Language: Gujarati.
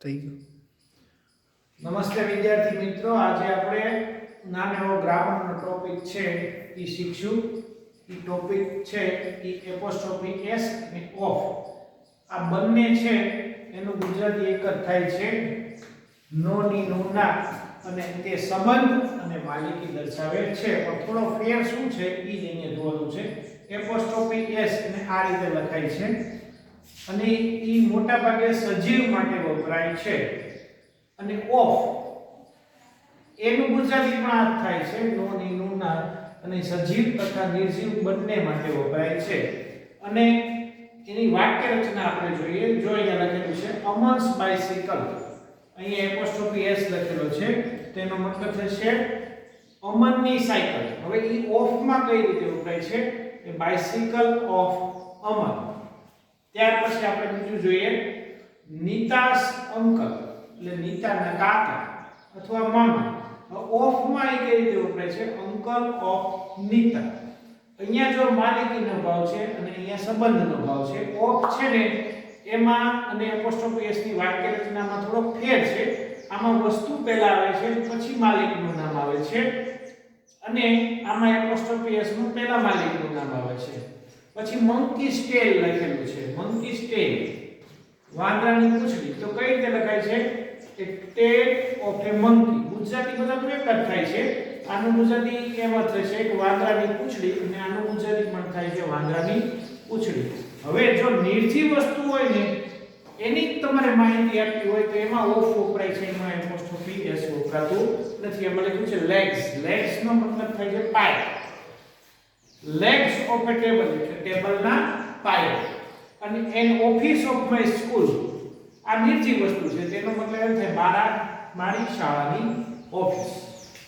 થઈ ગયું. નમસ્તે વિદ્યાર્થી મિત્રો, આજે આપણે નાનો એવો ગ્રામરનો ટોપિક છે એ શીખશું. એ ટોપિક છે એ એપોસ્ટ્રોફી એસ અને ઓફ. આ બંને છે એનું ગુજરાતી એક જ થાય છે, નો ની નો ના, અને તે સંબંધ અને માલિકી દર્શાવે છે. પણ થોડો ફેર શું છે એ જ અહીંયા જોવાનું છે. એપોસ્ટ્રોફી એસ અને આ રીતે લખાય છે અને એ મોટા ભાગે સજીવ માટે વપરાય છે. અને ઓફ એનું ગુજરાતી પણ આ થાય છે, નો ની નો ના, અને સજીવ તથા નિર્જીવ બંને માટે વપરાય છે. અને એની વાક્ય રચના આપણે જોઈએ. જો અહીંયા લખેલું છે અમન્સ બાઇસિકલ, અહીંયા એપોસ્ટ્રોફી એસ લખેલો છે, તેનો મતલબ થશે અમનની સાયકલ. હવે એ ઓફ માં કઈ રીતે વપરાય છે? એ બાઇસિકલ ઓફ અમન. ત્યાર પછી આપણે બીજું જોઈએ નીતાસ અંકલ, એટલે નીતાના કાકા અથવા મામા. ઓફ માં એ કઈ રીતે વપરાય છે? Uncle of Nita. અહીંયા જો માલિકીનો ભાવ છે અને અહીંયા સંબંધનો ભાવ છે. ઓફ છે ને એમાં અને એપોસ્ટ્રોફી એસ ની વાક્ય રચનામાં થોડો ફેર છે. આમાં વસ્તુ પહેલા આવે છે, પછી માલિકનું નામ આવે છે, અને આમાં એપોસ્ટ્રોફી એસ માં પહેલા માલિકનું નામ આવે છે. પછી મંકીસ ટેલ લખેલું છે, મંકીસ ટેલ, વાંદરાની પૂંછડી. તો કઈ રીતે લખાય છે? એ ટેલ ઓફ એ મંકી. ગુજરાતી બધા તો એક જ થાય છે. આનું ગુજરાતી એમ જ થશે કે વાંદરાની પૂંછડી, અને આનું ગુજરાતી પણ થાય છે વાંદરાની પૂંછડી. હવે જો નિર્જીવ વસ્તુ હોય ને એની તમારે માહિતી આપવી હોય તો એમાં ઓફ વપરાય છે, એમાં એપોસ્ટ્રોફી એસ વપરાતું નથી. એમાં લખ્યું છે લેગ્સ. લેગ્સ નો મતલબ થાય છે પાય. લેગ્સ ઓફ એ ટેબલ, એટલે ટેબલના પાય. અને an office of my school, આ નિર્જીવ વસ્તુ છે, તેનો મતલબ એમ થાય મારી શાળાની ઓફિસ.